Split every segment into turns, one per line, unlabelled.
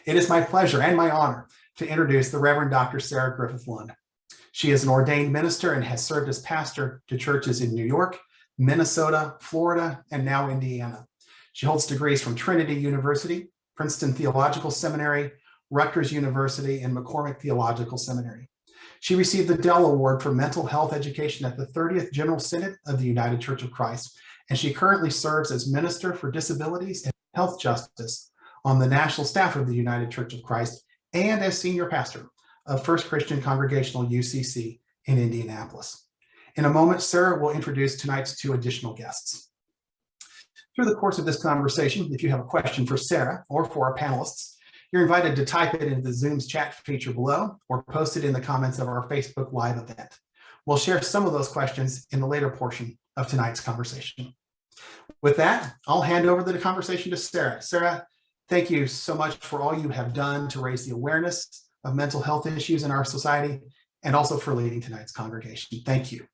It is my pleasure and my honor to introduce the Reverend Dr. Sarah Griffith Lund. She is an ordained minister and has served as pastor to churches in New York, Minnesota, Florida, and now Indiana. She holds degrees from Trinity University, Princeton Theological Seminary, Rutgers University, and McCormick Theological Seminary. She received the Dell Award for Mental Health Education at the 30th General Synod of the United Church of Christ, and she currently serves as Minister for Disabilities and Health Justice on the national staff of the United Church of Christ and as senior pastor of First Christian Congregational UCC in Indianapolis. In a moment, Sarah will introduce tonight's two additional guests. Through the course of this conversation, if you have a question for Sarah or for our panelists, you're invited to type it into the Zoom's chat feature below or post it in the comments of our Facebook Live event. We'll share some of those questions in the later portion of tonight's conversation. With that, I'll hand over the conversation to Sarah. Sarah, thank you so much for all you have done to raise the awareness of mental health issues in our society and also for leading tonight's congregation. Thank you.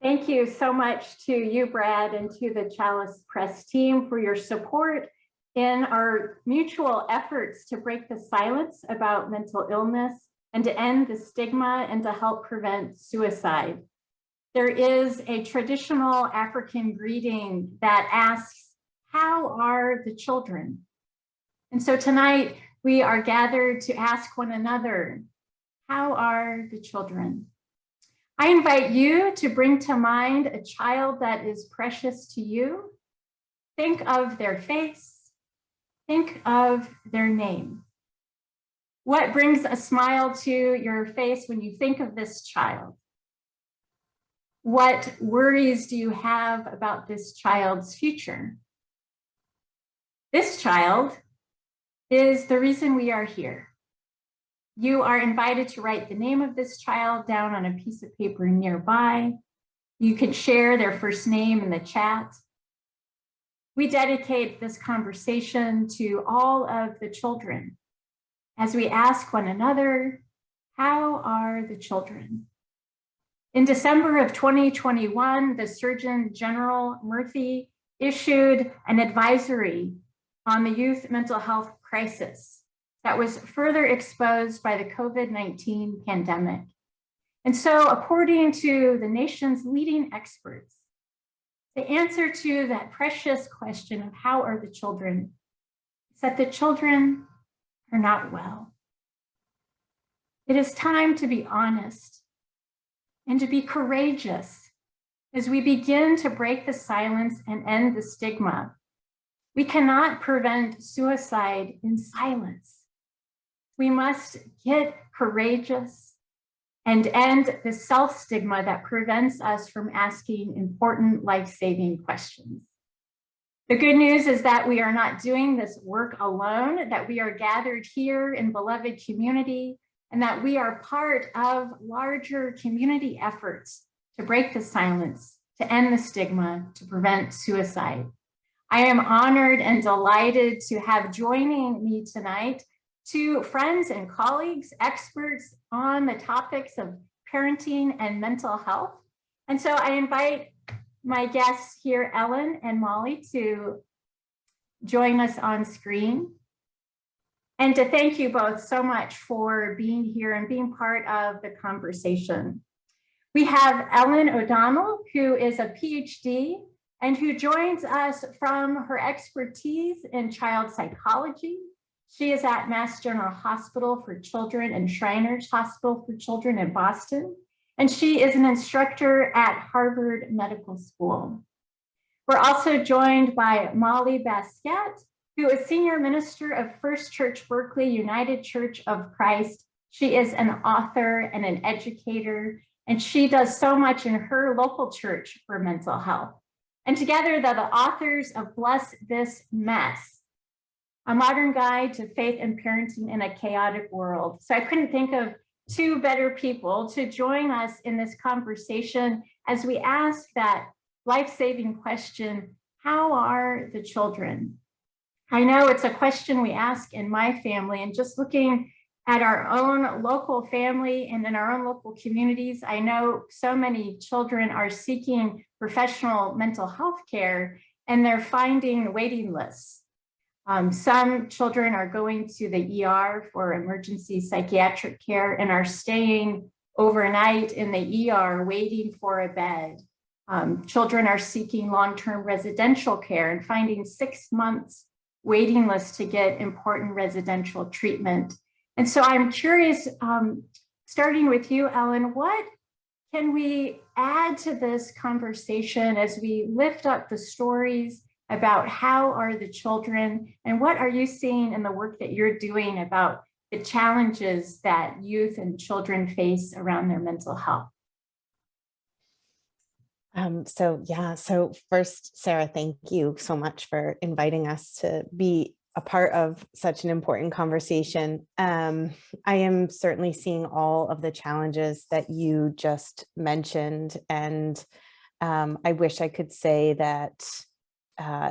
Thank you so much to you, Brad, and to the Chalice Press team for your support in our mutual efforts to break the silence about mental illness and to end the stigma and to help prevent suicide. There is a traditional African greeting that asks, "How are the children?" And so tonight we are gathered to ask one another, how are the children? I invite you to bring to mind a child that is precious to you. Think of their face. Think of their name. What brings a smile to your face when you think of this child? What worries do you have about this child's future? This child is the reason we are here. You are invited to write the name of this child down on a piece of paper nearby. You can share their first name in the chat. We dedicate this conversation to all of the children as we ask one another, how are the children? In December of 2021, the Surgeon General Murthy issued an advisory on the youth mental health crisis that was further exposed by the COVID-19 pandemic. And so, according to the nation's leading experts, the answer to that precious question of how are the children is that the children are not well. It is time to be honest and to be courageous as we begin to break the silence and end the stigma. We cannot prevent suicide in silence. We must get courageous and end the self-stigma that prevents us from asking important life-saving questions. The good news is that we are not doing this work alone, that we are gathered here in beloved community, and that we are part of larger community efforts to break the silence, to end the stigma, to prevent suicide. I am honored and delighted to have joining me tonight two friends and colleagues, experts on the topics of parenting and mental health. And so I invite my guests here, Ellen and Molly, to join us on screen. And to thank you both so much for being here and being part of the conversation. We have Ellen O'Donnell, who is a PhD and who joins us from her expertise in child psychology. She is at Mass General Hospital for Children and Shriners Hospital for Children in Boston, and she is an instructor at Harvard Medical School. We're also joined by Molly Basquette, who is Senior Minister of First Church Berkeley United Church of Christ. She is an author and an educator, and she does so much in her local church for mental health. And together, they're the authors of Bless This Mess, A Modern Guide to Faith and Parenting in a Chaotic World. So I couldn't think of two better people to join us in this conversation as we ask that life-saving question, how are the children? I know it's a question we ask in my family, and just looking at our own local family and in our own local communities, I know so many children are seeking professional mental health care and they're finding waiting lists. Some children are going to the ER for emergency psychiatric care and are staying overnight in the ER waiting for a bed. Children are seeking long-term residential care and finding 6 months waiting list to get important residential treatment. And so I'm curious, starting with you, Ellen, what can we add to this conversation as we lift up the stories about how are the children and what are you seeing in the work that you're doing about the challenges that youth and children face around their mental health?
So first, Sarah, thank you so much for inviting us to be a part of such an important conversation. I am certainly seeing all of the challenges that you just mentioned, and I wish I could say that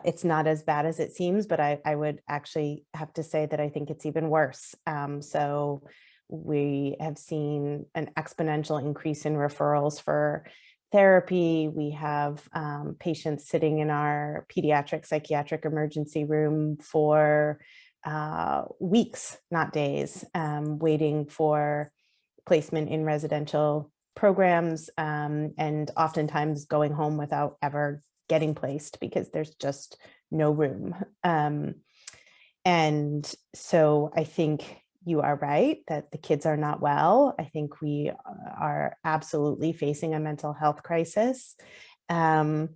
it's not as bad as it seems, but I would actually have to say that I think it's even worse. So we have seen an exponential increase in referrals for therapy. We have patients sitting in our pediatric psychiatric emergency room for weeks, not days, waiting for placement in residential programs, and oftentimes going home without ever getting placed because there's just no room. And so I think you are right that the kids are not well. I think we are absolutely facing a mental health crisis. I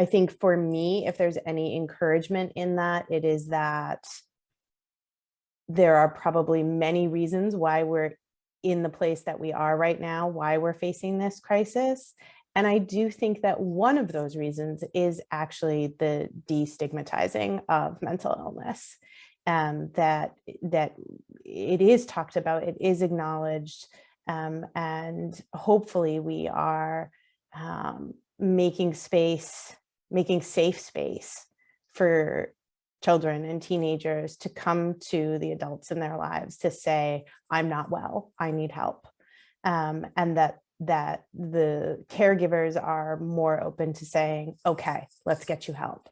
think for me, if there's any encouragement in that, it is that there are probably many reasons why we're in the place that we are right now, why we're facing this crisis. And I do think that one of those reasons is actually the destigmatizing of mental illness. That it is talked about, it is acknowledged, and hopefully we are making safe space for children and teenagers to come to the adults in their lives to say, I'm not well, I need help. And that the caregivers are more open to saying, okay, let's get you help.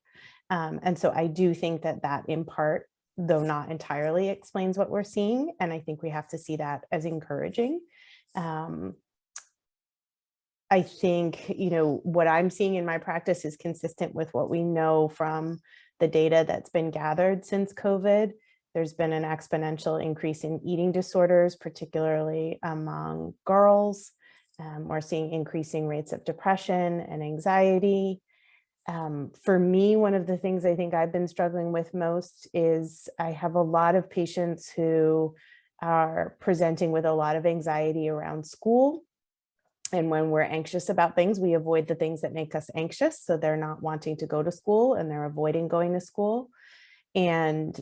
And so I do think that in part, though not entirely, explains what we're seeing. And I think we have to see that as encouraging. I think, what I'm seeing in my practice is consistent with what we know from the data that's been gathered since COVID. There's been an exponential increase in eating disorders, particularly among girls. We're seeing increasing rates of depression and anxiety. For me, one of the things I think I've been struggling with most is I have a lot of patients who are presenting with a lot of anxiety around school. And when we're anxious about things, we avoid the things that make us anxious. So they're not wanting to go to school and they're avoiding going to school. And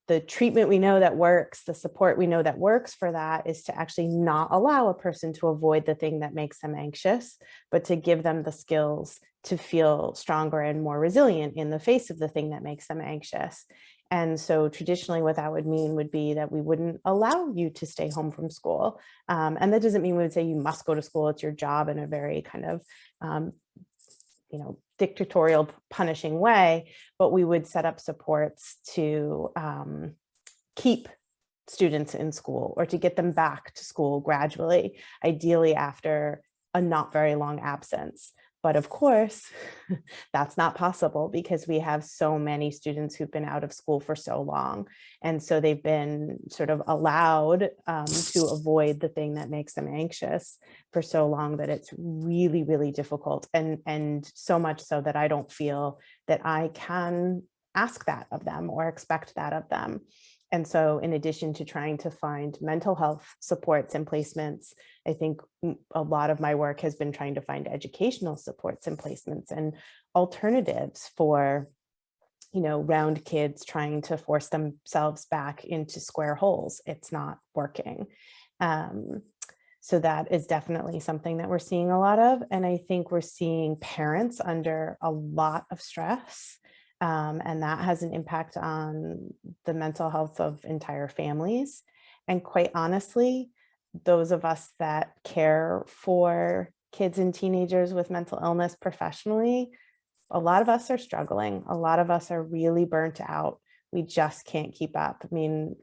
the treatment we know that works, the support we know that works for that is to actually not allow a person to avoid the thing that makes them anxious, but to give them the skills to feel stronger and more resilient in the face of the thing that makes them anxious. And so traditionally what that would mean would be that we wouldn't allow you to stay home from school. And that doesn't mean we would say you must go to school, it's your job, in a very kind of dictatorial, punishing way, but we would set up supports to keep students in school or to get them back to school gradually, ideally after a not very long absence. But of course, that's not possible because we have so many students who've been out of school for so long. And so they've been sort of allowed to avoid the thing that makes them anxious for so long that it's really, really difficult. And so much so that I don't feel that I can ask that of them or expect that of them. And so in addition to trying to find mental health supports and placements, I think a lot of my work has been trying to find educational supports and placements and alternatives for, round kids trying to force themselves back into square holes. It's not working. So that is definitely something that we're seeing a lot of. And I think we're seeing parents under a lot of stress. And that has an impact on the mental health of entire families. And quite honestly, those of us that care for kids and teenagers with mental illness professionally a lot of us are struggling. A lot of us are really burnt out. We just can't keep up. I mean,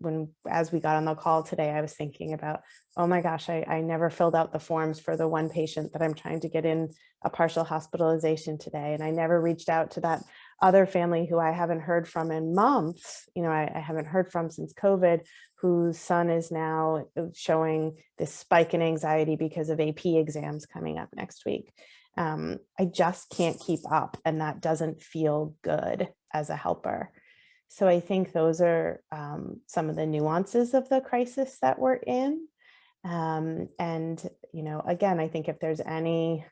as we got on the call today, I was thinking about, oh my gosh, I never filled out the forms for the one patient that I'm trying to get in a partial hospitalization today. And I never reached out to that other family who I haven't heard from in months, I haven't heard from since COVID, whose son is now showing this spike in anxiety because of AP exams coming up next week. I just can't keep up, and that doesn't feel good as a helper. So I think those are some of the nuances of the crisis that we're in. And, again, I think if there's any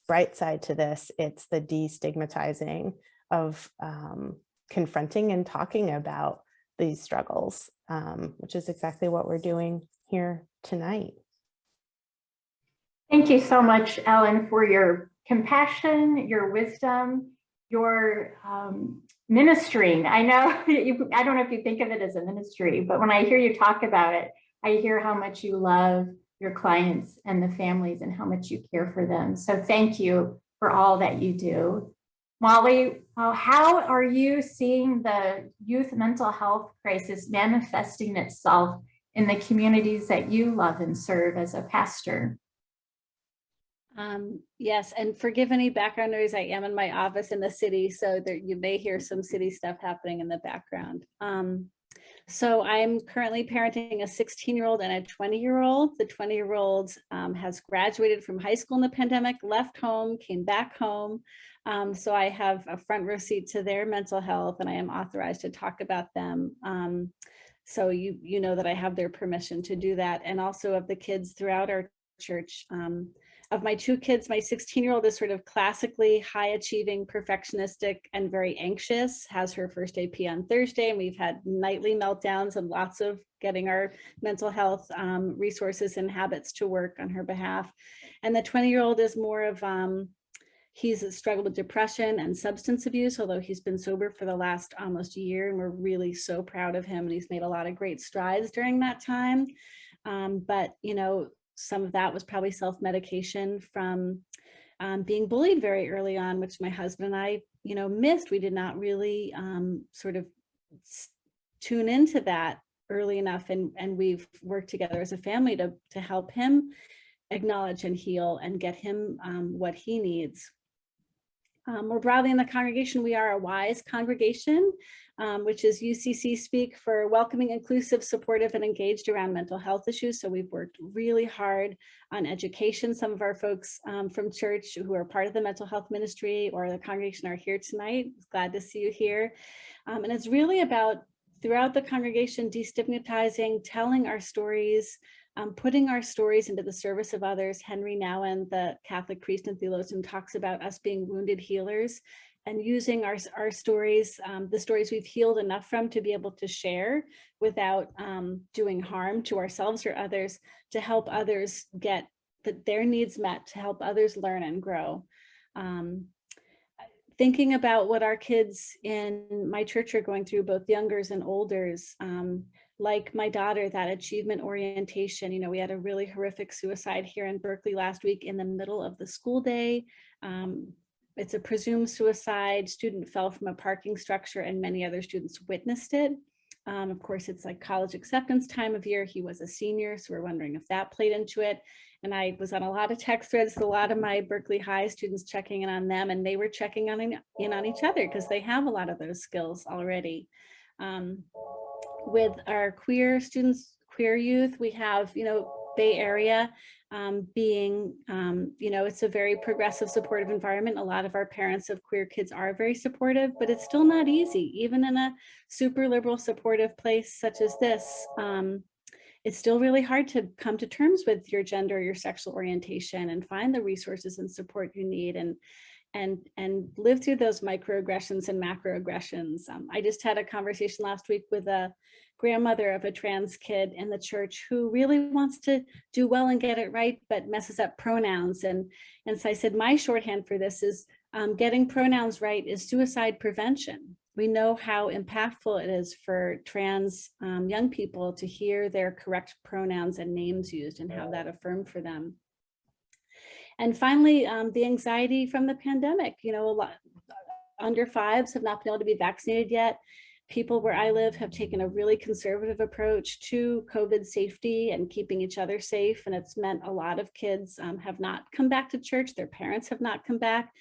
bright side to this, it's the destigmatizing of confronting and talking about these struggles, which is exactly what we're doing here tonight.
Thank you so much, Ellen, for your compassion, your wisdom, your ministering. I know, I don't know if you think of it as a ministry, but when I hear you talk about it, I hear how much you love your clients and the families and how much you care for them. So thank you for all that you do. Molly, how are you seeing the youth mental health crisis manifesting itself in the communities that you love and serve as a pastor?
Yes, and forgive any background noise. I am in my office in the city, so there, you may hear some city stuff happening in the background. So I'm currently parenting a 16-year-old and a 20-year-old. The 20-year-old has graduated from high school in the pandemic, left home, came back home. So I have a front row seat to their mental health, and I am authorized to talk about them. So you know that I have their permission to do that, and also of the kids throughout our church. Of my two kids, my 16-year-old is sort of classically high achieving, perfectionistic, and very anxious, has her first AP on Thursday, and we've had nightly meltdowns and lots of getting our mental health resources and habits to work on her behalf. And the 20-year-old is more of, he's struggled with depression and substance abuse, although he's been sober for the last almost year, and we're really so proud of him, and he's made a lot of great strides during that time. But, some of that was probably self-medication from being bullied very early on, which my husband and I, missed. We did not really sort of tune into that early enough. And we've worked together as a family to help him acknowledge and heal and get him what he needs. More broadly in the congregation, we are a WISE congregation, which is UCC speak for welcoming, inclusive, supportive, and engaged around mental health issues. So we've worked really hard on education. Some of our folks from church who are part of the mental health ministry or the congregation are here tonight. Glad to see you here. And it's really about, throughout the congregation, destigmatizing, telling our stories, putting our stories into the service of others. Henry Nouwen, the Catholic priest and theologian, talks about us being wounded healers and using our stories, the stories we've healed enough from, to be able to share without doing harm to ourselves or others, to help others get their needs met, to help others learn and grow. Thinking about what our kids in my church are going through, both youngers and olders, like my daughter, that achievement orientation. We had a really horrific suicide here in Berkeley last week in the middle of the school day. It's a presumed suicide. Student fell from a parking structure and many other students witnessed it. Of course, it's like college acceptance time of year. He was a senior, so we're wondering if that played into it. And I was on a lot of text threads, a lot of my Berkeley High students checking in on them, and they were checking in on each other because they have a lot of those skills already. With our queer students, queer youth, we have, Bay Area being, it's a very progressive, supportive environment. A lot of our parents of queer kids are very supportive, but it's still not easy. Even in a super liberal, supportive place such as this, it's still really hard to come to terms with your gender, your sexual orientation, and find the resources and support you need, and live through those microaggressions and macroaggressions. I just had a conversation last week with a grandmother of a trans kid in the church who really wants to do well and get it right, but messes up pronouns. And so I said, my shorthand for this is getting pronouns right is suicide prevention. We know how impactful it is for trans young people to hear their correct pronouns and names used and have that affirmed for them. And finally, the anxiety from the pandemic. under 5s have not been able to be vaccinated yet. People where I live have taken a really conservative approach to COVID safety and keeping each other safe. And it's meant a lot of kids have not come back to church. Their parents have not come back.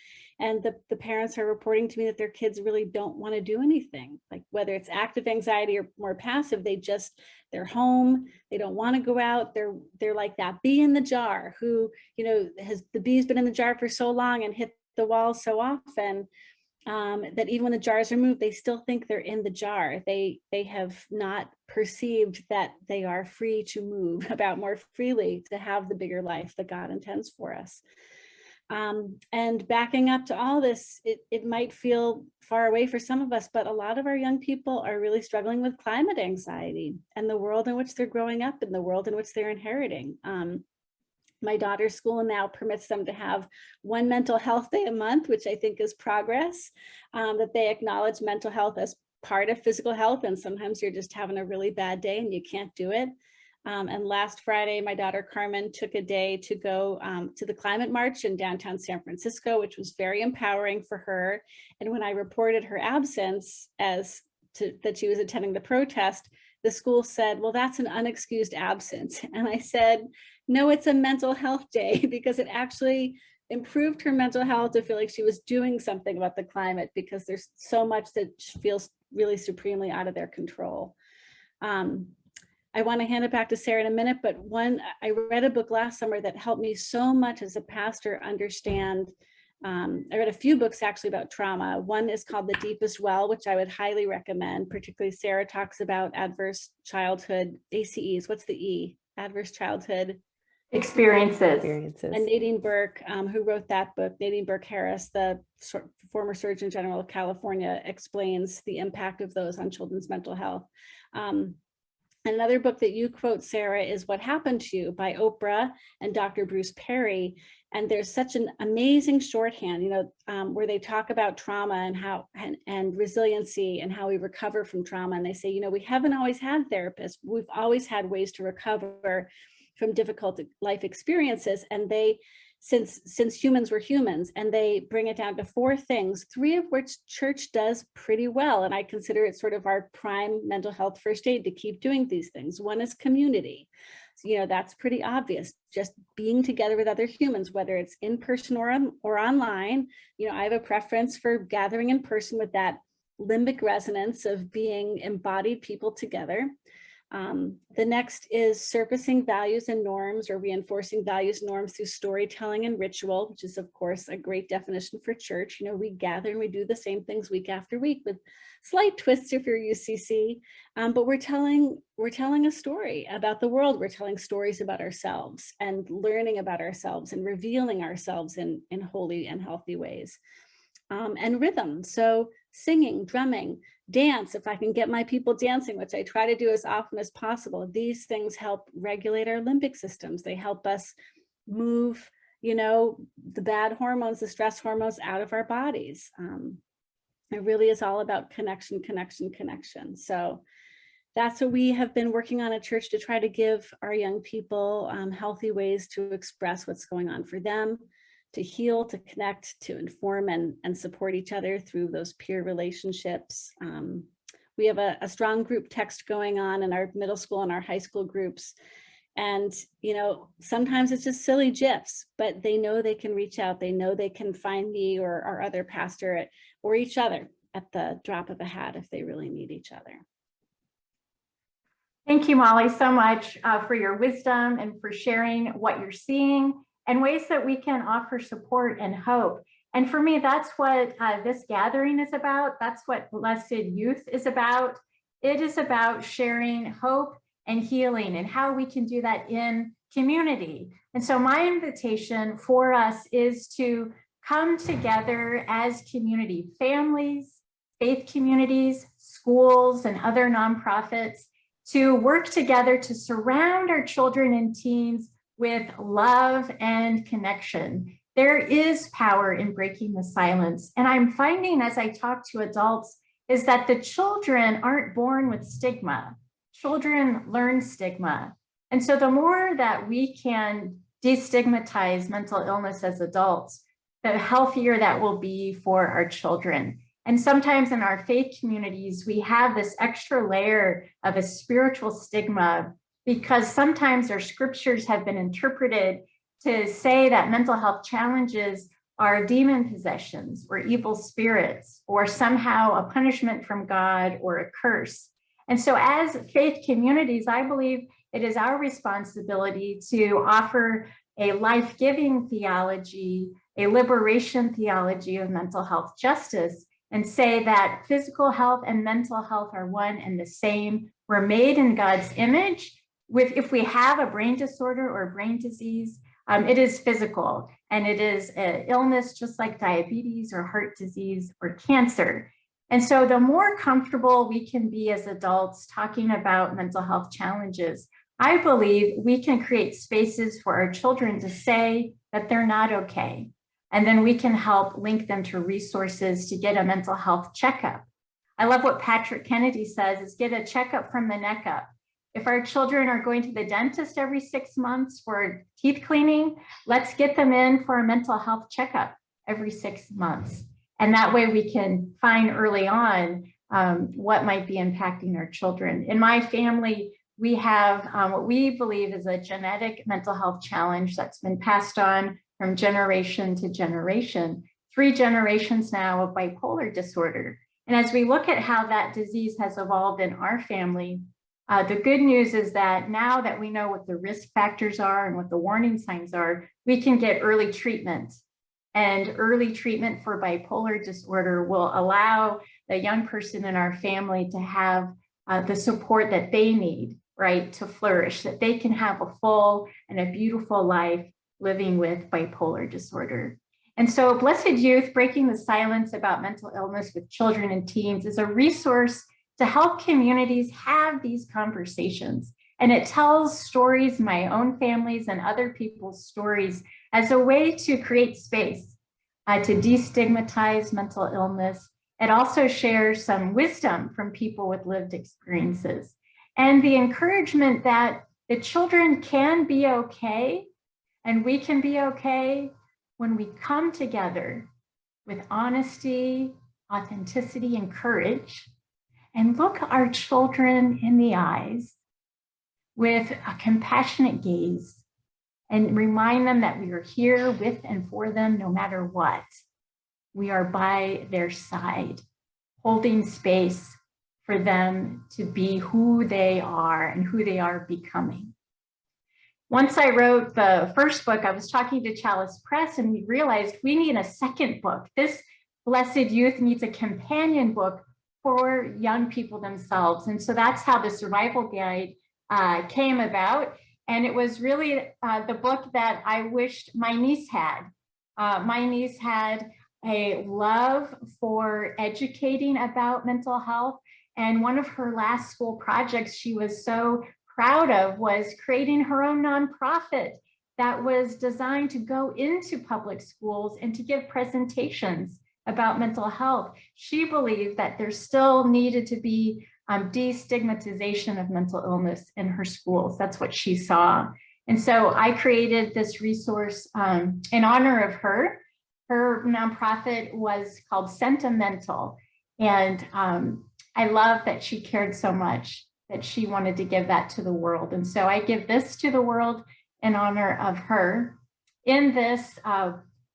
And the parents are reporting to me that their kids really don't want to do anything, like whether it's active anxiety or more passive, they're home, they don't want to go out. They're like that bee in the jar who, the bee's been in the jar for so long and hit the wall so often that even when the jars are moved, they still think they're in the jar. They have not perceived that they are free to move about more freely, to have the bigger life that God intends for us. And backing up to all this, it might feel far away for some of us, but a lot of our young people are really struggling with climate anxiety and the world in which they're growing up and the world in which they're inheriting. My daughter's school now permits them to have one mental health day a month, which I think is progress, that they acknowledge mental health as part of physical health. And sometimes you're just having a really bad day and you can't do it. And last Friday, my daughter Carmen took a day to go to the climate march in downtown San Francisco, which was very empowering for her. And when I reported her absence that she was attending the protest, the school said, well, that's an unexcused absence. And I said, no, it's a mental health day, because it actually improved her mental health to feel like she was doing something about the climate, because there's so much that feels really supremely out of their control. I want to hand it back to Sarah in a minute, but I read a book last summer that helped me so much as a pastor understand. I read a few books actually about trauma. One is called The Deepest Well, which I would highly recommend. Particularly Sarah talks about adverse childhood ACEs. What's the E? Adverse childhood
experiences.
And Nadine Burke, who wrote that book, Nadine Burke Harris, the former Surgeon General of California, explains the impact of those on children's mental health. Another book that you quote, Sarah, is What Happened to You by Oprah and Dr. Bruce Perry. And there's such an amazing shorthand, where they talk about trauma and how and resiliency and how we recover from trauma. And they say, we haven't always had therapists. We've always had ways to recover from difficult life experiences. And since humans were humans, and they bring it down to 4 things, 3 of which church does pretty well. And I consider it sort of our prime mental health first aid to keep doing these things. One is community. So, that's pretty obvious, just being together with other humans, whether it's in person or online. I have a preference for gathering in person with that limbic resonance of being embodied people together. The next is surfacing values and norms, or reinforcing values and norms through storytelling and ritual, which is, of course, a great definition for church. We gather and we do the same things week after week with slight twists if you're UCC, but we're telling a story about the world. We're telling stories about ourselves and learning about ourselves and revealing ourselves in holy and healthy ways. And rhythm, so singing, drumming, dance, if I can get my people dancing, which I try to do as often as possible. These things help regulate our limbic systems. They help us move, the bad hormones, the stress hormones out of our bodies. It really is all about connection. So that's what we have been working on at church, to try to give our young people healthy ways to express what's going on for them, to heal, to connect, to inform and support each other through those peer relationships. We have a strong group text going on in our middle school and our high school groups. And, sometimes it's just silly GIFs, but they know they can reach out. They know they can find me or our other pastor or each other at the drop of a hat if they really need each other.
Thank you, Molly, so much for your wisdom and for sharing what you're seeing and ways that we can offer support and hope. And for me, that's what this gathering is about. That's what Blessed Youth is about. It is about sharing hope and healing and how we can do that in community. And so my invitation for us is to come together as community, families, faith communities, schools, and other nonprofits, to work together to surround our children and teens with love and connection. There is power in breaking the silence. And I'm finding as I talk to adults is that the children aren't born with stigma. Children learn stigma. And so the more that we can destigmatize mental illness as adults, the healthier that will be for our children. And sometimes in our faith communities, we have this extra layer of a spiritual stigma because sometimes our scriptures have been interpreted to say that mental health challenges are demon possessions or evil spirits or somehow a punishment from God or a curse. And so as faith communities, I believe it is our responsibility to offer a life-giving theology, a liberation theology of mental health justice, and say that physical health and mental health are one and the same. We're made in God's image. If we have a brain disorder or a brain disease, it is physical and it is an illness just like diabetes or heart disease or cancer. And so the more comfortable we can be as adults talking about mental health challenges, I believe we can create spaces for our children to say that they're not okay. And then we can help link them to resources to get a mental health checkup. I love what Patrick Kennedy says is get a checkup from the neck up. If our children are going to the dentist every 6 months for teeth cleaning, let's get them in for a mental health checkup every 6 months. And that way we can find early on what might be impacting our children. In my family, we have what we believe is a genetic mental health challenge that's been passed on from generation to generation, 3 generations now of bipolar disorder. And as we look at how that disease has evolved in our family, the good news is that now that we know what the risk factors are and what the warning signs are, we can get early treatment. And early treatment for bipolar disorder will allow the young person in our family to have the support that they need, right, to flourish, that they can have a full and a beautiful life living with bipolar disorder. And so Blessed Youth, Breaking the Silence About Mental Illness with Children and Teens is a resource to help communities have these conversations. And it tells stories, my own family's and other people's stories, as a way to create space, to destigmatize mental illness. It also shares some wisdom from people with lived experiences. And the encouragement that the children can be okay, and we can be okay when we come together with honesty, authenticity, and courage, and look our children in the eyes with a compassionate gaze and remind them that we are here with and for them no matter what. We are by their side, holding space for them to be who they are and who they are becoming. Once I wrote the first book, I was talking to Chalice Press and we realized we need a second book. This Blessed Youth needs a companion book for young people themselves. And so that's how the survival guide came about. And it was really the book that I wished my niece had. My niece had a love for educating about mental health. And one of her last school projects she was so proud of was creating her own nonprofit that was designed to go into public schools and to give presentations about mental health. She believed that there still needed to be destigmatization of mental illness in her schools. That's what she saw. And so I created this resource in honor of her. Her nonprofit was called Sentimental. And I love that she cared so much that she wanted to give that to the world. And so I give this to the world in honor of her. In this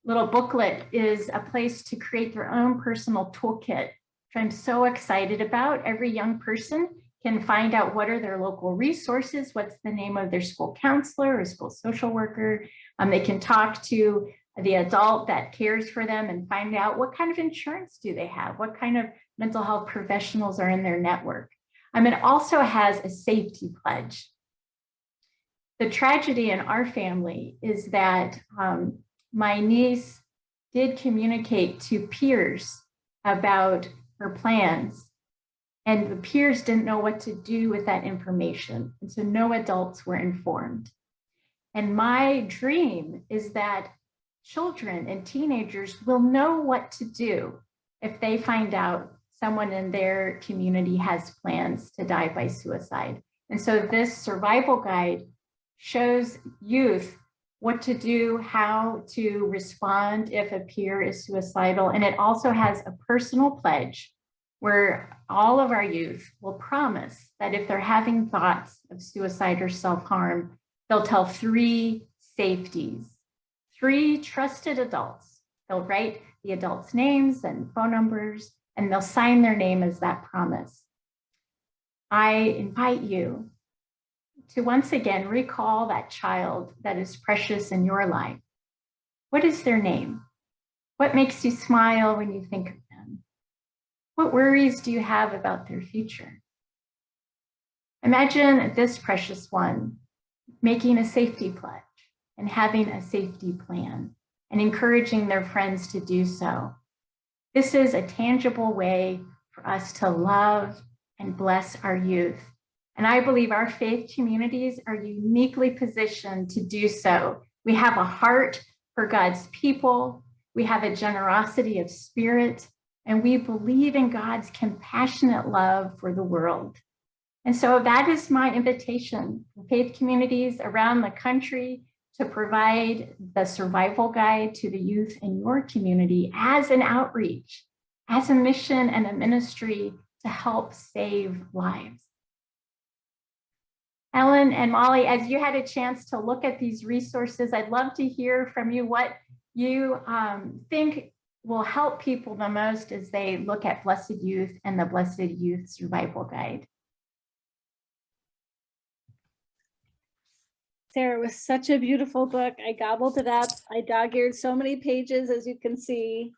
little booklet is a place to create their own personal toolkit, which I'm so excited about. Every young person can find out what are their local resources, what's the name of their school counselor or school social worker. They can talk to the adult that cares for them and find out what kind of insurance do they have, what kind of mental health professionals are in their network. It also has a safety pledge. The tragedy in our family is that my niece did communicate to peers about her plans, and the peers didn't know what to do with that information. And so no adults were informed. And my dream is that children and teenagers will know what to do if they find out someone in their community has plans to die by suicide. And so this survival guide shows youth what to do, how to respond if a peer is suicidal. And it also has a personal pledge where all of our youth will promise that if they're having thoughts of suicide or self-harm, they'll tell 3 safeties, 3 trusted adults. They'll write the adults' names and phone numbers, and they'll sign their name as that promise. I invite you to once again recall that child that is precious in your life. What is their name? What makes you smile when you think of them? What worries do you have about their future? Imagine this precious one making a safety pledge and having a safety plan and encouraging their friends to do so. This is a tangible way for us to love and bless our youth. And I believe our faith communities are uniquely positioned to do so. We have a heart for God's people. We have a generosity of spirit, and we believe in God's compassionate love for the world. And so that is my invitation for faith communities around the country to provide the survival guide to the youth in your community as an outreach, as a mission and a ministry to help save lives. Ellen and Molly, as you had a chance to look at these resources, I'd love to hear from you what you think will help people the most as they look at Blessed Youth and the Blessed Youth Survival Guide.
Sarah, it was such a beautiful book. I gobbled it up. I dog-eared so many pages, as you can see.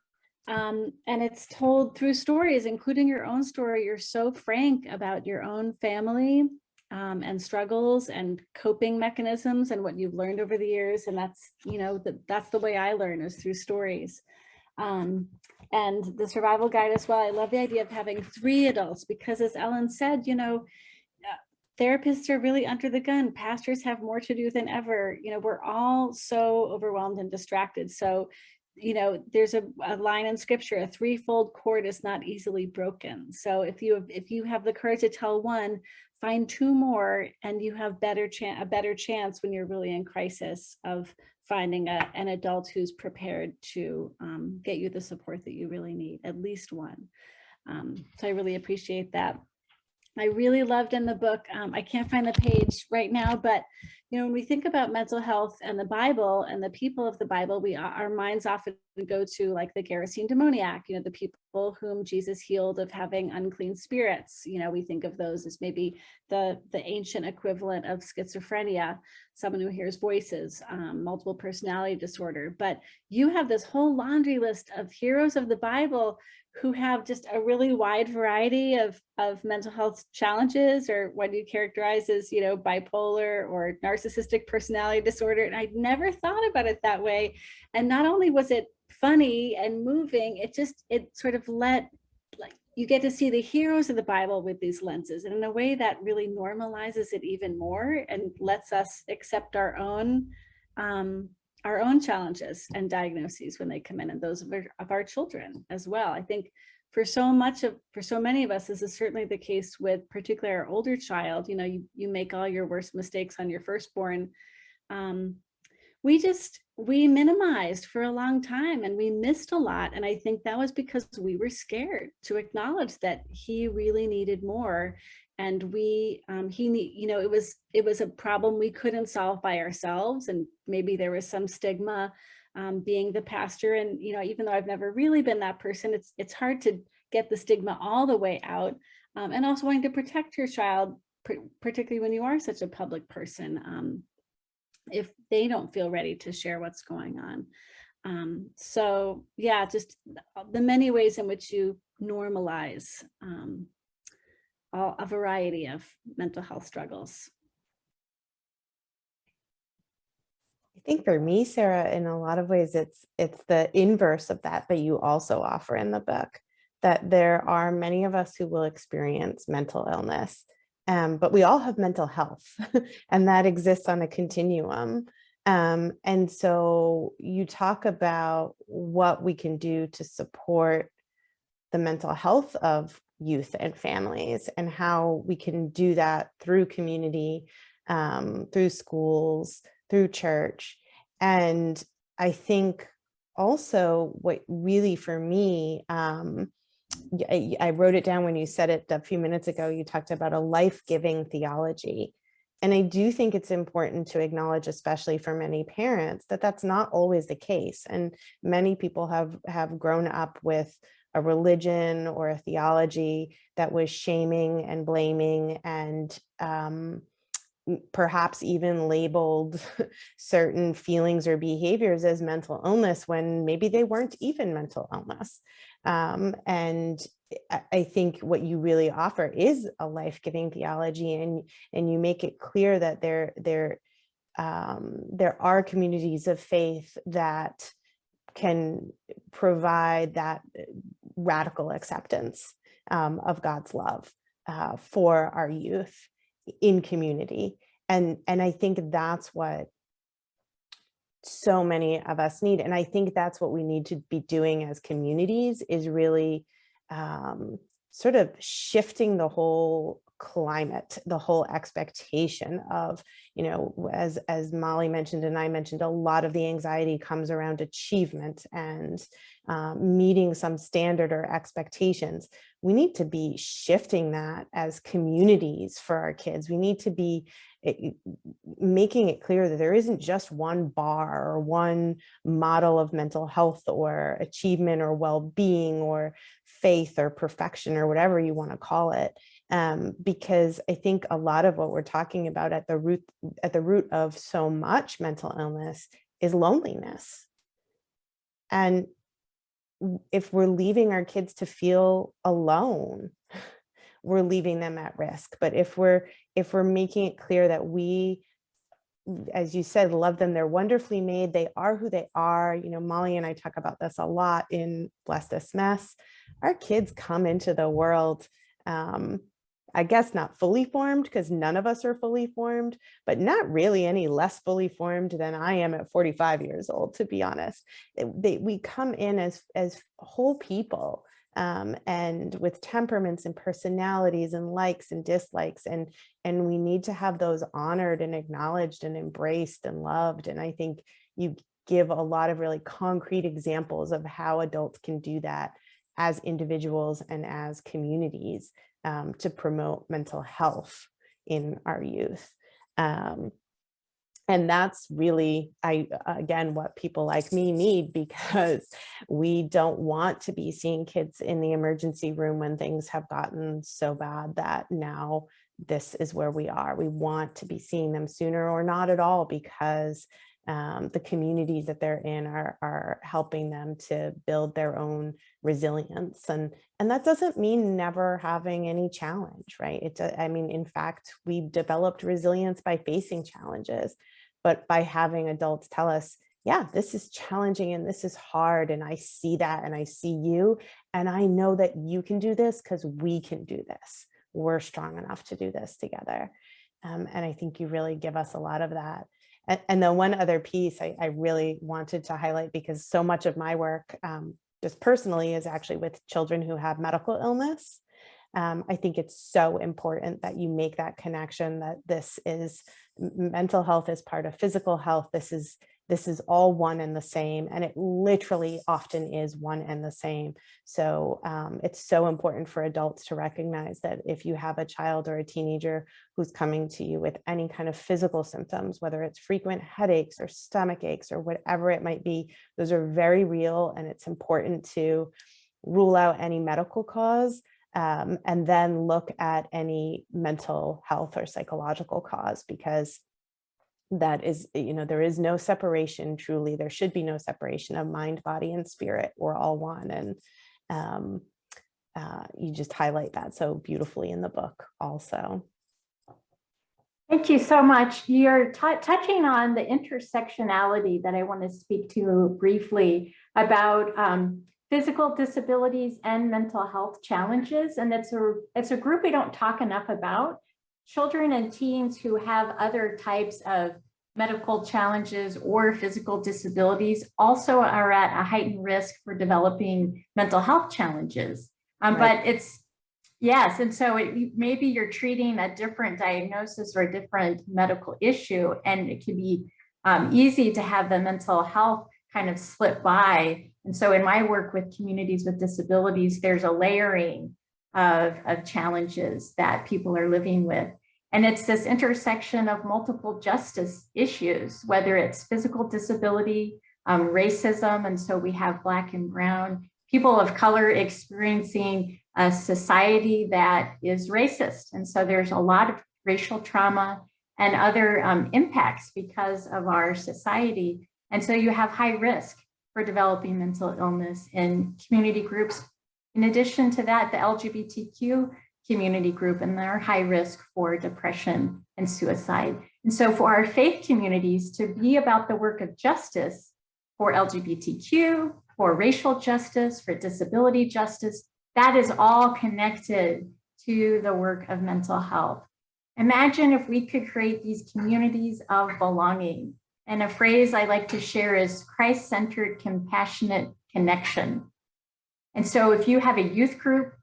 And it's told through stories, including your own story. You're so frank about your own family and struggles and coping mechanisms and what you've learned over the years. And that's, that's the way I learn, is through stories. And the survival guide as well. I love the idea of having 3 adults, because as Ellen said, therapists are really under the gun. Pastors have more to do than ever. We're all so overwhelmed and distracted. So, there's a line in scripture, a 3-fold cord is not easily broken. So if you have the courage to tell one, find 2 more, and you have a better chance when you're really in crisis of finding an adult who's prepared to get you the support that you really need, at least one. So I really appreciate that. I really loved in the book, I can't find the page right now, but when we think about mental health and the Bible and the people of the Bible, our minds often go to like the Gerasene demoniac, the people whom Jesus healed of having unclean spirits. We think of those as maybe the ancient equivalent of schizophrenia, someone who hears voices, multiple personality disorder. But you have this whole laundry list of heroes of the Bible who have just a really wide variety of mental health challenges, or what you characterize as, bipolar or narcissistic personality disorder. And I'd never thought about it that way. And not only was it funny and moving, it sort of you get to see the heroes of the Bible with these lenses, and in a way that really normalizes it even more and lets us accept our own challenges and diagnoses when they come in, and those of our children as well. I think for so many of us, this is certainly the case with particularly our older child. You make all your worst mistakes on your firstborn. We minimized for a long time, and we missed a lot. And I think that was because we were scared to acknowledge that he really needed more. And it was a problem we couldn't solve by ourselves. And maybe there was some stigma being the pastor. And, even though I've never really been that person, it's hard to get the stigma all the way out. And also wanting to protect your child, particularly when you are such a public person, if they don't feel ready to share what's going on. So yeah, just the many ways in which you normalize a variety of mental health struggles.
I think for me, Sarah, in a lot of ways, it's the inverse of that you also offer in the book, that there are many of us who will experience mental illness, but we all have mental health and that exists on a continuum. And so you talk about what we can do to support the mental health of youth and families, and how we can do that through community, through schools, through church. And I think also what really for me, I wrote it down when you said it a few minutes ago, you talked about a life-giving theology. And I do think it's important to acknowledge, especially for many parents, that that's not always the case. And many people have grown up with a religion or a theology that was shaming and blaming and perhaps even labeled certain feelings or behaviors as mental illness when maybe they weren't even mental illness. And I think what you really offer is a life-giving theology, and you make it clear that there are communities of faith that can provide that radical acceptance of God's love for our youth in community. And I think that's what so many of us need. And I think that's what we need to be doing as communities, is really sort of shifting the whole climate, the whole expectation of, as Molly mentioned and I mentioned, a lot of the anxiety comes around achievement and meeting some standard or expectations. We need to be shifting that as communities for our kids. We need to be making it clear that there isn't just one bar or one model of mental health or achievement or well-being or faith or perfection or whatever you want to call it. Because I think a lot of what we're talking about at the root of so much mental illness is loneliness. And if we're leaving our kids to feel alone, we're leaving them at risk. But if we're making it clear that we, as you said, love them, they're wonderfully made, they are who they are. Molly and I talk about this a lot in Bless This Mess. Our kids come into the world, I guess not fully formed, because none of us are fully formed, but not really any less fully formed than I am at 45 years old, to be honest. We come in as whole people, and with temperaments and personalities and likes and dislikes, and we need to have those honored and acknowledged and embraced and loved. And I think you give a lot of really concrete examples of how adults can do that as individuals and as communities, to promote mental health in our youth. And that's really, again, what people like me need, because we don't want to be seeing kids in the emergency room when things have gotten so bad that now this is where we are. We want to be seeing them sooner or not at all, because the communities that they're in are helping them to build their own resilience. And that doesn't mean never having any challenge, right? In fact, we've developed resilience by facing challenges, but by having adults tell us, yeah, this is challenging and this is hard, and I see that and I see you, and I know that you can do this because we can do this. We're strong enough to do this together. And I think you really give us a lot of that. And the one other piece I really wanted to highlight, because so much of my work, just personally, is actually with children who have medical illness. I think it's so important that you make that connection, that mental health is part of physical health. This is all one and the same, and it literally often is one and the same. So it's so important for adults to recognize that if you have a child or a teenager who's coming to you with any kind of physical symptoms, whether it's frequent headaches or stomach aches or whatever it might be, those are very real, and it's important to rule out any medical cause, and then look at any mental health or psychological cause, because that is, there is no separation. Truly, there should be no separation of mind, body, and spirit. We're all one. And you just highlight that so beautifully in the book also.
Thank you so much. You're touching on the intersectionality that I want to speak to briefly about physical disabilities and mental health challenges. And it's a group we don't talk enough about. Children and teens who have other types of medical challenges or physical disabilities also are at a heightened risk for developing mental health challenges. But yes, and so maybe you're treating a different diagnosis or a different medical issue, and it can be easy to have the mental health kind of slip by. And so in my work with communities with disabilities, there's a layering of challenges that people are living with. And it's this intersection of multiple justice issues, whether it's physical disability, racism. And so we have Black and Brown people of color experiencing a society that is racist. And so there's a lot of racial trauma and other impacts because of our society. And so you have high risk for developing mental illness in community groups. In addition to that, the LGBTQ community group, and they're high risk for depression and suicide. And so for our faith communities to be about the work of justice for LGBTQ, for racial justice, for disability justice, that is all connected to the work of mental health. Imagine if we could create these communities of belonging. And a phrase I like to share is Christ-centered, compassionate connection. And so if you have a youth group,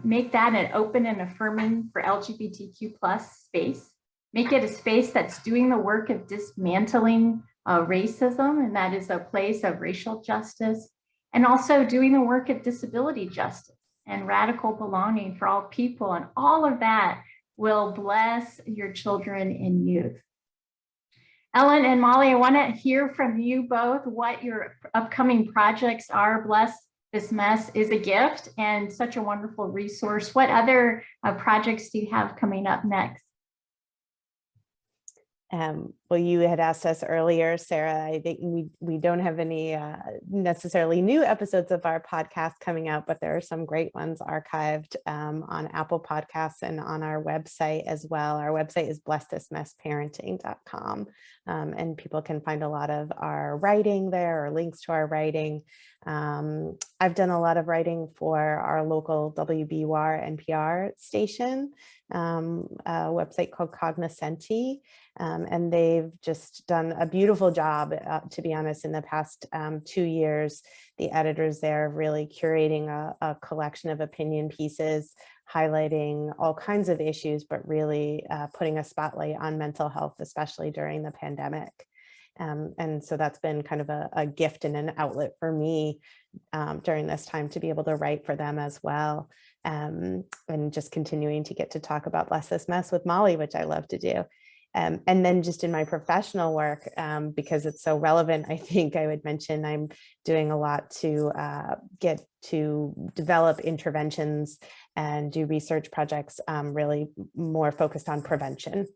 make that an open and affirming for LGBTQ plus space. Make it a space that's doing the work of dismantling racism, and that is a place of racial justice, and also doing the work of disability justice and radical belonging for all people. And all of that will bless your children and youth. Ellen and Molly, I want to hear from you both what your upcoming projects are. Bless This Mess is a gift and such a wonderful resource. What other projects do you have coming up next?
Well, you had asked us earlier, Sarah, I think we don't have any necessarily new episodes of our podcast coming out, but there are some great ones archived on Apple Podcasts and on our website as well. Our website is blessthismessparenting.com, and people can find a lot of our writing there or links to our writing. I've done a lot of writing for our local WBUR NPR station, a website called Cognoscenti, and they've just done a beautiful job, to be honest, in the past 2 years. The editors there really curating a collection of opinion pieces, highlighting all kinds of issues, but really putting a spotlight on mental health, especially during the pandemic. And so that's been kind of a gift and an outlet for me during this time to be able to write for them as well. And just continuing to get to talk about Bless This Mess with Molly, which I love to do. And then just in my professional work, because it's so relevant, I think I would mention I'm doing a lot to get to develop interventions and do research projects really more focused on prevention.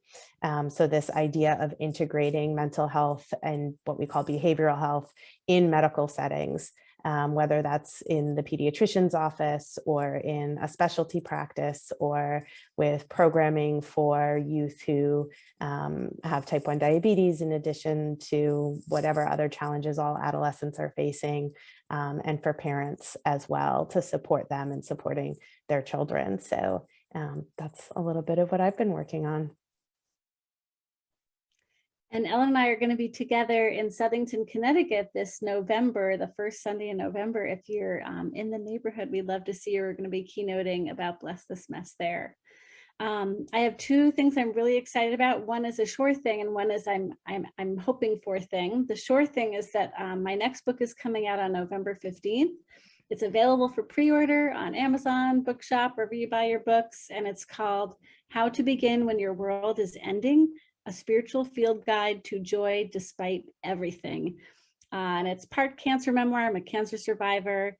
So this idea of integrating mental health and what we call behavioral health in medical settings, whether that's in the pediatrician's office or in a specialty practice or with programming for youth who have type 1 diabetes, in addition to whatever other challenges all adolescents are facing, and for parents as well to support them and supporting their children. So that's a little bit of what I've been working on.
And Ellen and I are going to be together in Southington, Connecticut this November, the first Sunday in November. If you're in the neighborhood, we'd love to see you. We're going to be keynoting about Bless This Mess there. I have two things I'm really excited about. One is a sure thing, and one is I'm hoping for thing. The sure thing is that my next book is coming out on November 15th. It's available for pre-order on Amazon, Bookshop, wherever you buy your books, and it's called How to Begin When Your World is Ending: A Spiritual Field Guide to Joy Despite Everything. And it's part cancer memoir. I'm a cancer survivor.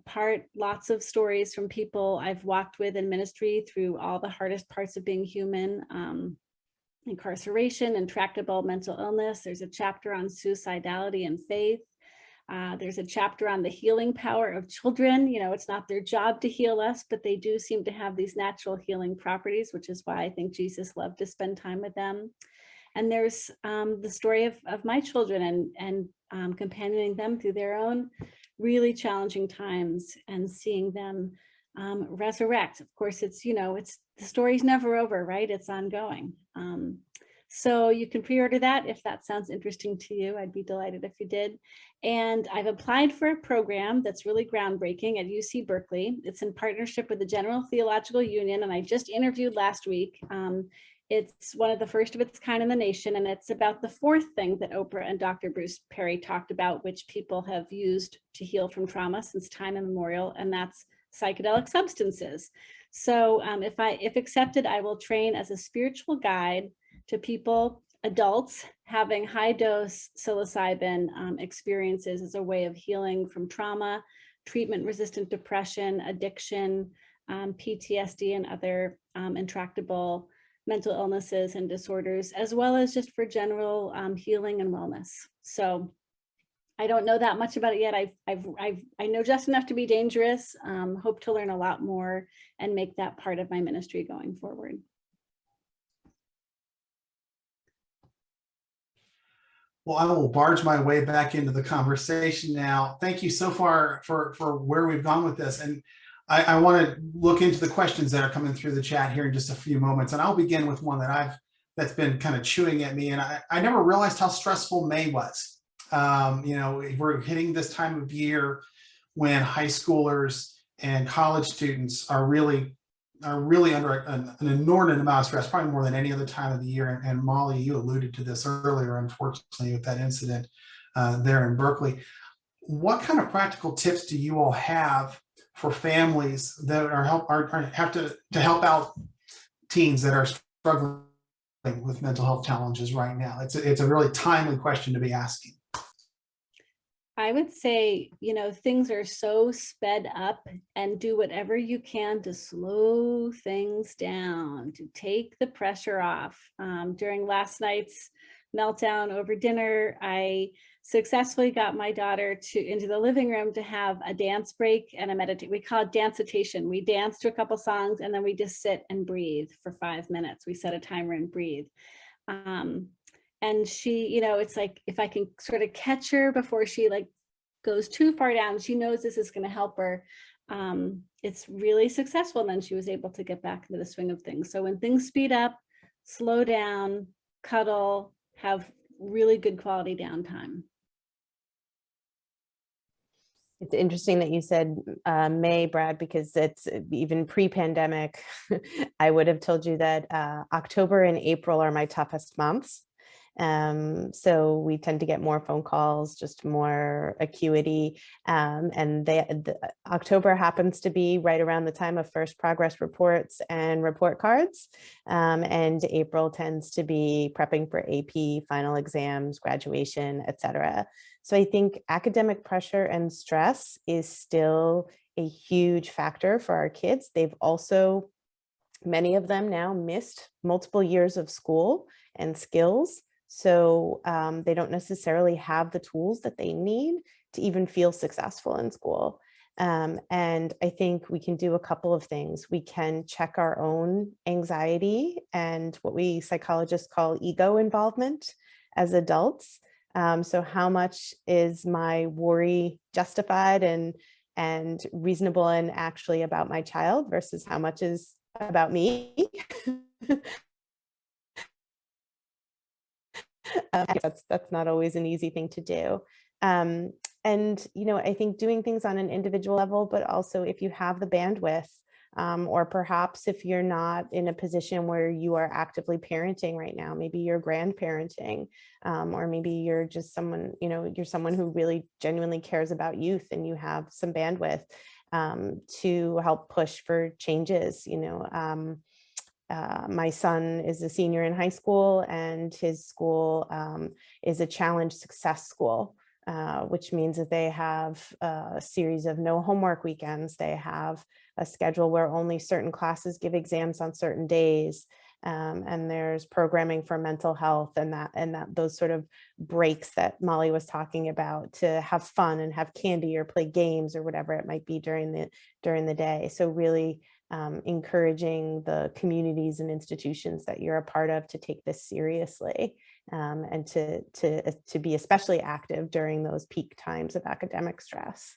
Part lots of stories from people I've walked with in ministry through all the hardest parts of being human, incarceration, intractable mental illness. There's a chapter on suicidality and faith. There's a chapter on the healing power of children. You know, it's not their job to heal us, but they do seem to have these natural healing properties, which is why I think Jesus loved to spend time with them. And there's the story of my children and companioning them through their own really challenging times and seeing them resurrect. Of course, it's, you know, it's the story's never over, right? It's ongoing. So you can pre-order that if that sounds interesting to you. I'd be delighted if you did. And I've applied for a program that's really groundbreaking at UC Berkeley. It's in partnership with the General Theological Union, and I just interviewed last week. It's one of the first of its kind in the nation, and it's about the fourth thing that Oprah and Dr. Bruce Perry talked about, which people have used to heal from trauma since time immemorial, and that's psychedelic substances. So if accepted, I will train as a spiritual guide to people, adults having high dose psilocybin experiences as a way of healing from trauma, treatment resistant depression, addiction, PTSD, and other intractable mental illnesses and disorders, as well as just for general healing and wellness. So I don't know that much about it yet. I know just enough to be dangerous. Hope to learn a lot more and make that part of my ministry going forward.
Well, I will barge my way back into the conversation now. Thank you so far for where we've gone with this. And I want to look into the questions that are coming through the chat here in just a few moments. And I'll begin with one that's been kind of chewing at me. And I never realized how stressful May was. We're hitting this time of year when high schoolers and college students are really under an inordinate amount of stress, probably more than any other time of the year. And Molly, you alluded to this earlier, unfortunately, with that incident there in Berkeley. What kind of practical tips do you all have for families that have to help out teens that are struggling with mental health challenges right now? It's a really timely question to be asking.
I would say, things are so sped up, and do whatever you can to slow things down, to take the pressure off. During last night's meltdown over dinner, I successfully got my daughter into the living room to have a dance break and a meditation. We call it dance-itation. We dance to a couple songs and then we just sit and breathe for 5 minutes. We set a timer and breathe. And she, it's like, if I can sort of catch her before she goes too far down, she knows this is going to help her. It's really successful. And then she was able to get back into the swing of things. So when things speed up, slow down, cuddle, have really good quality downtime.
It's interesting that you said May, Brad, because it's even pre-pandemic. I would have told you that October and April are my toughest months. So we tend to get more phone calls, just more acuity. And October happens to be right around the time of first progress reports and report cards. And April tends to be prepping for AP, final exams, graduation, etc. So I think academic pressure and stress is still a huge factor for our kids. They've also, many of them now, missed multiple years of school and skills. So they don't necessarily have the tools that they need to even feel successful in school. And I think we can do a couple of things. We can check our own anxiety and what we psychologists call ego involvement as adults. So how much is my worry justified and reasonable and actually about my child versus how much is about me? That's not always an easy thing to do. And, I think doing things on an individual level, but also if you have the bandwidth, or perhaps if you're not in a position where you are actively parenting right now, maybe you're grandparenting, or maybe you're just someone, you're someone who really genuinely cares about youth and you have some bandwidth to help push for changes. My son is a senior in high school, and his school is a challenge success school, which means that they have a series of no homework weekends. They have a schedule where only certain classes give exams on certain days. And there's programming for mental health and those sort of breaks that Molly was talking about, to have fun and have candy or play games or whatever it might be during the day. So really encouraging the communities and institutions that you're a part of to take this seriously, and to be especially active during those peak times of academic stress.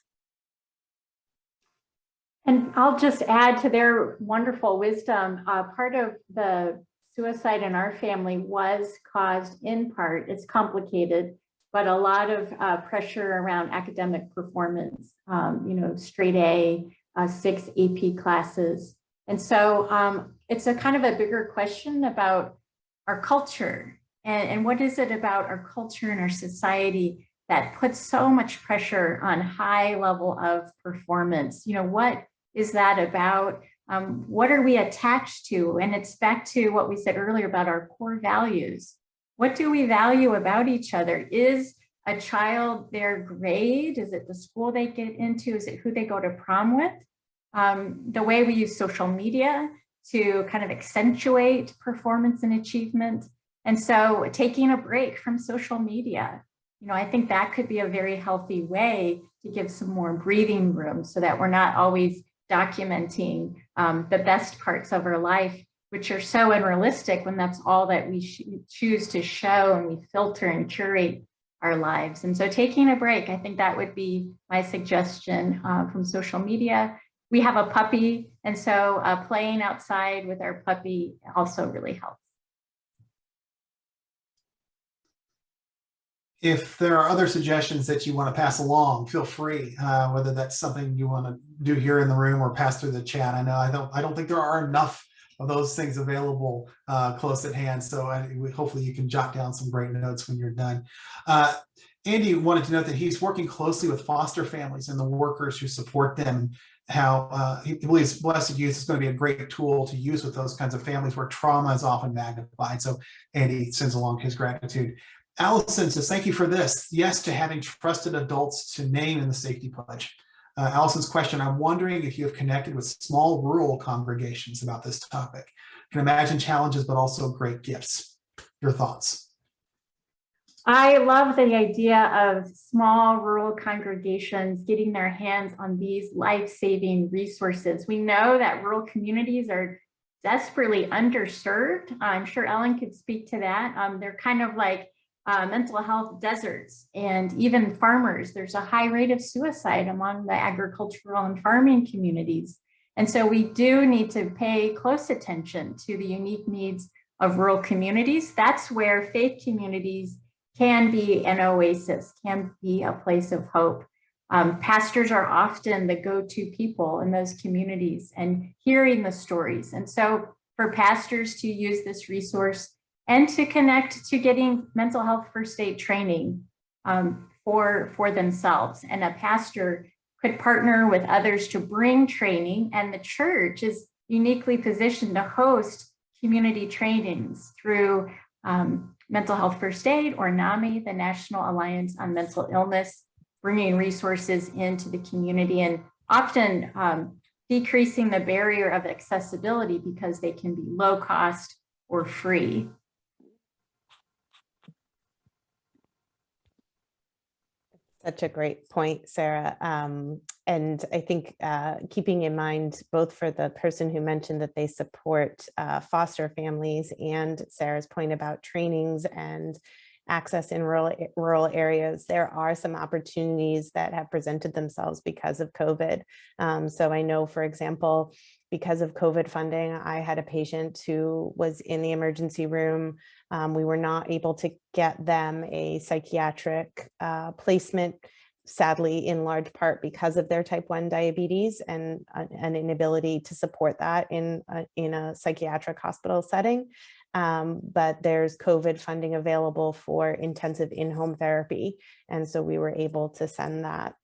And I'll just add to their wonderful wisdom. Part of the suicide in our family was caused in part, it's complicated, but a lot of pressure around academic performance, straight A, 6 AP classes. And so it's a kind of a bigger question about our culture. And what is it about our culture and our society that puts so much pressure on high level of performance? What is that about? What are we attached to? And it's back to what we said earlier about our core values. What do we value about each other? Is a child their grade? Is it the school they get into? Is it who they go to prom with? The way we use social media to kind of accentuate performance and achievement. And so taking a break from social media, I think that could be a very healthy way to give some more breathing room so that we're not always documenting the best parts of our life, which are so unrealistic when that's all that we choose to show, and we filter and curate our lives. And so taking a break, I think that would be my suggestion from social media. We have a puppy, and so playing outside with our puppy also really helps.
If there are other suggestions that you want to pass along, feel free, whether that's something you want to do here in the room or pass through the chat. I know I don't think there are enough of those things available close at hand. So hopefully you can jot down some great notes when you're done. Andy wanted to note that he's working closely with foster families and the workers who support them. How he believes Blessed Youth is going to be a great tool to use with those kinds of families where trauma is often magnified. So Andy sends along his gratitude. Allison says, thank you for this. Yes to having trusted adults to name in the safety pledge. Allison's question, I'm wondering if you have connected with small rural congregations about this topic. Can imagine challenges, but also great gifts. Your thoughts?
I love the idea of small rural congregations getting their hands on these life-saving resources. We know that rural communities are desperately underserved. I'm sure Ellen could speak to that. They're kind of like mental health deserts, and even farmers. There's a high rate of suicide among the agricultural and farming communities. And so we do need to pay close attention to the unique needs of rural communities. That's where faith communities can be an oasis, can be a place of hope. Pastors are often the go-to people in those communities and hearing the stories. And so for pastors to use this resource and to connect to getting mental health first aid training for themselves. And a pastor could partner with others to bring training, and the church is uniquely positioned to host community trainings through Mental Health First Aid, or NAMI, the National Alliance on Mental Illness, bringing resources into the community and often decreasing the barrier of accessibility because they can be low cost or free.
Such a great point, Sarah. And I think keeping in mind, both for the person who mentioned that they support foster families, and Sarah's point about trainings and access in rural areas, there are some opportunities that have presented themselves because of COVID. So I know, for example, because of COVID funding, I had a patient who was in the emergency room. We were not able to get them a psychiatric placement, sadly, in large part because of their type 1 diabetes and an inability to support that in a psychiatric hospital setting. But there's COVID funding available for intensive in-home therapy. And so we were able to send that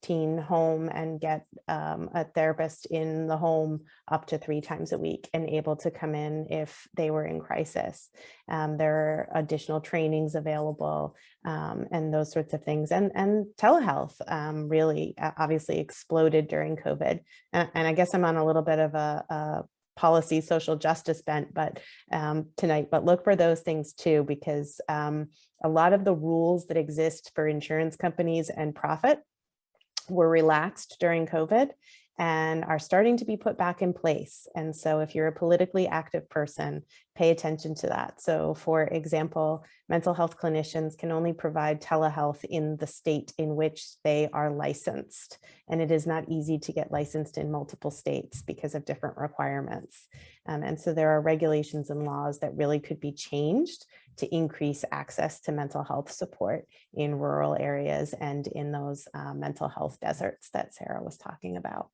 teen home and get a therapist in the home up to 3 times a week and able to come in if they were in crisis. There are additional trainings available and those sorts of things. And telehealth really obviously exploded during COVID. And I guess I'm on a little bit of a policy social justice bent tonight, but look for those things too, because a lot of the rules that exist for insurance companies and profit were relaxed during COVID and are starting to be put back in place. And so if you're a politically active person, pay attention to that. So for example, mental health clinicians can only provide telehealth in the state in which they are licensed. And it is not easy to get licensed in multiple states because of different requirements. And so there are regulations and laws that really could be changed to increase access to mental health support in rural areas and in those mental health deserts that Sarah was talking about.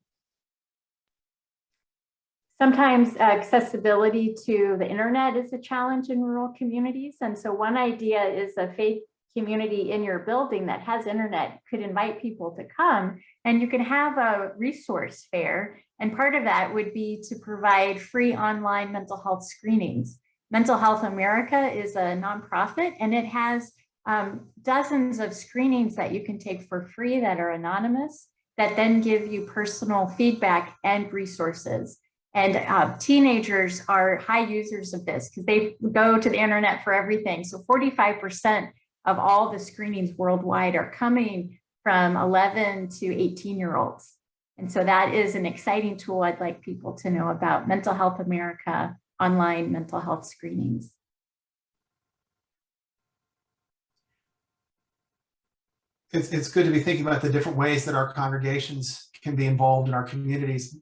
Sometimes accessibility to the internet is a challenge in rural communities. And so one idea is a faith community in your building that has internet could invite people to come, and you can have a resource fair. And part of that would be to provide free online mental health screenings. Mental Health America is a nonprofit, and it has dozens of screenings that you can take for free that are anonymous, that then give you personal feedback and resources. And teenagers are high users of this because they go to the internet for everything. So 45% of all the screenings worldwide are coming from 11 to 18-year-olds. And so that is an exciting tool I'd like people to know about: Mental Health America online mental health screenings.
It's good to be thinking about the different ways that our congregations can be involved in our communities.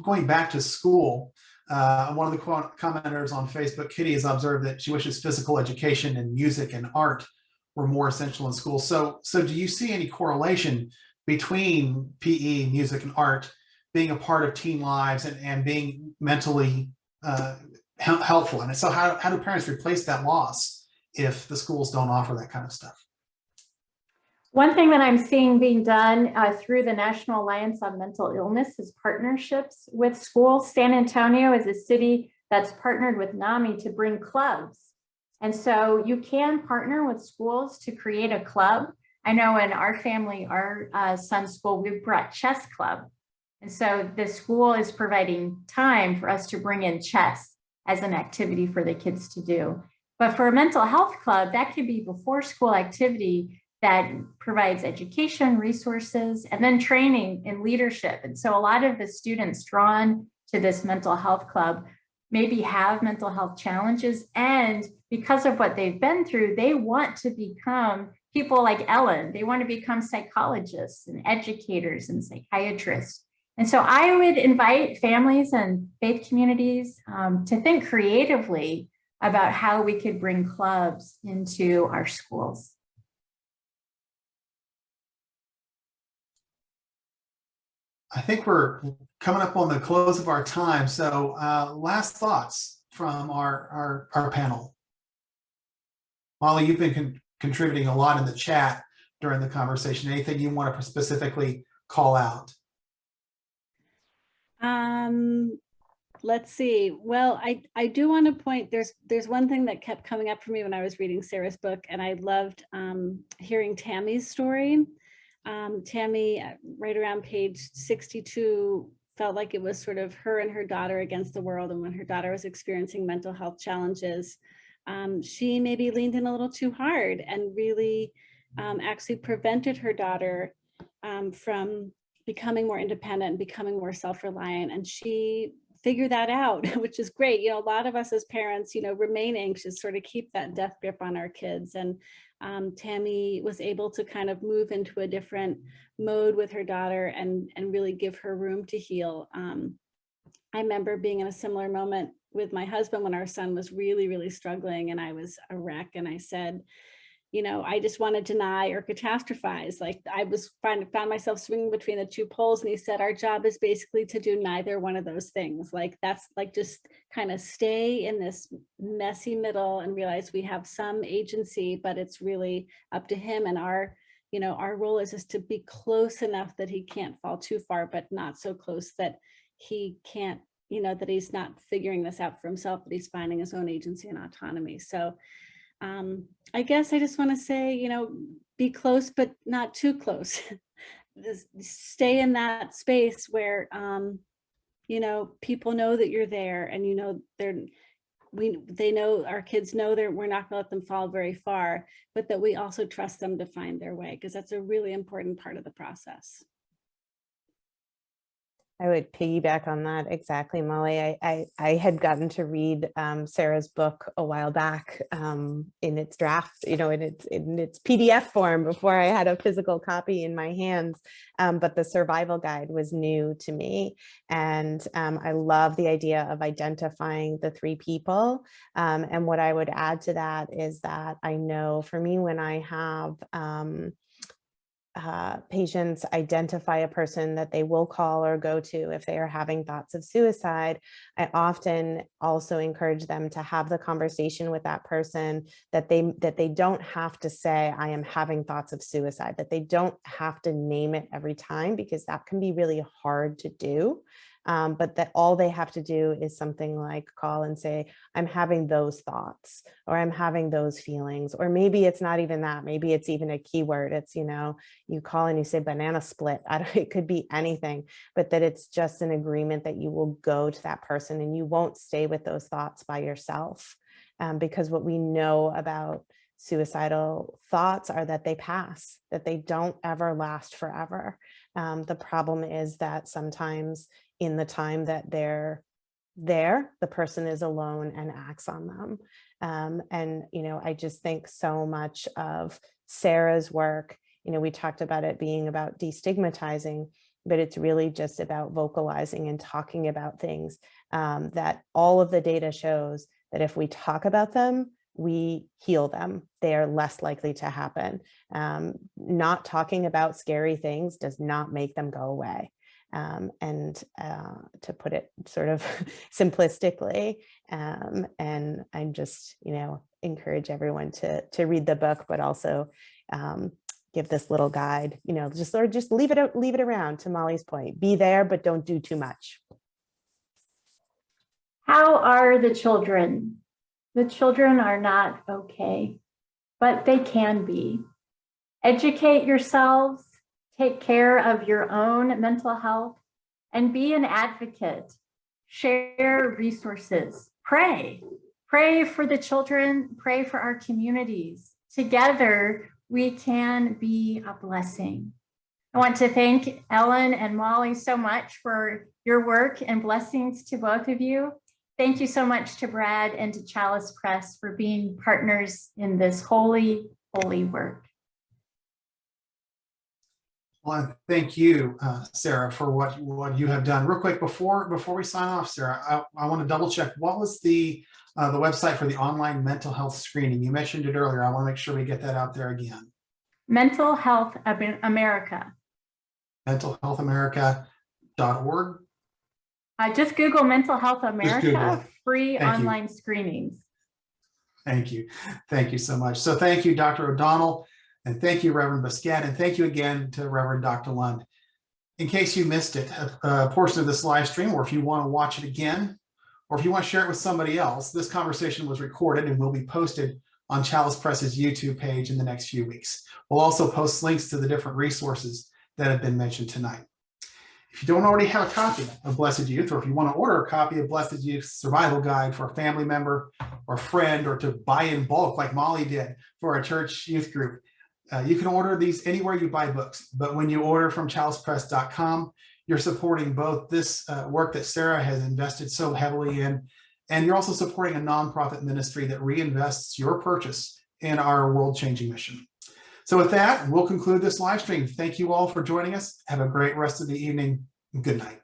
Going back to school, one of the commenters on Facebook, Kitty, has observed that she wishes physical education and music and art were more essential in school. So do you see any correlation between PE, music, and art being a part of teen lives and being mentally helpful? And so how do parents replace that loss if the schools don't offer that kind of stuff?
One thing that I'm seeing being done through the National Alliance on Mental Illness is partnerships with schools. San Antonio is a city that's partnered with NAMI to bring clubs. And so you can partner with schools to create a club. I know in our family, our son's school, we brought chess club. And so the school is providing time for us to bring in chess as an activity for the kids to do. But for a mental health club, that could be before school activity that provides education, resources, and then training in leadership. And so a lot of the students drawn to this mental health club maybe have mental health challenges. And because of what they've been through, they want to become people like Ellen. They want to become psychologists and educators and psychiatrists. And so I would invite families and faith communities to think creatively about how we could bring clubs into our schools.
I think we're coming up on the close of our time. So last thoughts from our panel. Molly, you've been contributing a lot in the chat during the conversation. Anything you want to specifically call out?
Let's see. Well, I do want to point, there's one thing that kept coming up for me when I was reading Sarah's book, and I loved hearing Tammy's story. Tammy, right around page 62, felt like it was sort of her and her daughter against the world. And when her daughter was experiencing mental health challenges, she maybe leaned in a little too hard and really actually prevented her daughter from becoming more independent and becoming more self-reliant. And she figured that out, which is great. You know, a lot of us as parents, remain anxious, sort of keep that death grip on our kids. And Tammy was able to kind of move into a different mode with her daughter and really give her room to heal. I remember being in a similar moment with my husband when our son was really, really struggling and I was a wreck. And I said, I just want to deny or catastrophize. Like I was found myself swinging between the two poles. And he said, our job is basically to do neither one of those things. Like that's like just kind of stay in this messy middle and realize we have some agency, but it's really up to him. And our role is just to be close enough that he can't fall too far, but not so close that he can't, that he's not figuring this out for himself, but he's finding his own agency and autonomy. So I guess I just want to say, be close, but not too close. Stay in that space where, people know that you're there and, they know, our kids know that we're not going to let them fall very far, but that we also trust them to find their way, because that's a really important part of the process.
I would piggyback on that exactly, Molly. I had gotten to read Sarah's book a while back in its draft, in its PDF form before I had a physical copy in my hands. But the survival guide was new to me, and I love the idea of identifying the three people. And what I would add to that is that I know for me, when I have patients identify a person that they will call or go to if they are having thoughts of suicide, I often also encourage them to have the conversation with that person, that they don't have to say, I am having thoughts of suicide, that they don't have to name it every time, because that can be really hard to do. But that all they have to do is something like call and say, I'm having those thoughts, or I'm having those feelings, or maybe it's not even that, maybe it's even a keyword. It's, you know, you call and you say banana split. It could be anything, but that it's just an agreement that you will go to that person and you won't stay with those thoughts by yourself. Because what we know about suicidal thoughts are that they pass, that they don't ever last forever. The problem is that sometimes in the time that they're there, the person is alone and acts on them. And, you know, I just think so much of Sarah's work, you know, we talked about it being about destigmatizing, but it's really just about vocalizing and talking about things, that all of the data shows that if we talk about them, we heal them. They are less likely to happen. Not talking about scary things does not make them go away. And to put it sort of simplistically, and I'm just, you know, encourage everyone to read the book, but also give this little guide, you know, just leave it around, to Molly's point. Be there, but don't do too much.
How are the children? The children are not okay, but they can be. Educate yourselves, take care of your own mental health, and be an advocate. Share resources. Pray. Pray for the children, pray for our communities. Together, we can be a blessing. I want to thank Ellen and Molly so much for your work, and blessings to both of you. Thank you so much to Brad and to Chalice Press for being partners in this holy, holy work.
Well, thank you, Sarah, for what you have done. Real quick, before we sign off, Sarah, I want to double check. What was the website for the online mental health screening? You mentioned it earlier. I want to make sure we get that out there again.
Mental Health America.
mentalhealthamerica.org.
Just Google Mental Health America,
Google.
free
Thank you.
online screenings.
Thank you. Thank you so much. So thank you, Dr. O'Donnell, and thank you, Reverend Busquet, and thank you again to Reverend Dr. Lund. In case you missed it, a portion of this live stream, or if you want to watch it again, or if you want to share it with somebody else, this conversation was recorded and will be posted on Chalice Press's YouTube page in the next few weeks. We'll also post links to the different resources that have been mentioned tonight. If you don't already have a copy of Blessed Youth, or if you want to order a copy of Blessed Youth Survival Guide for a family member or friend, or to buy in bulk like Molly did for our church youth group, you can order these anywhere you buy books. But when you order from chalicepress.com, you're supporting both this work that Sarah has invested so heavily in, and you're also supporting a nonprofit ministry that reinvests your purchase in our world-changing mission. So with that, we'll conclude this live stream. Thank you all for joining us. Have a great rest of the evening. Good night.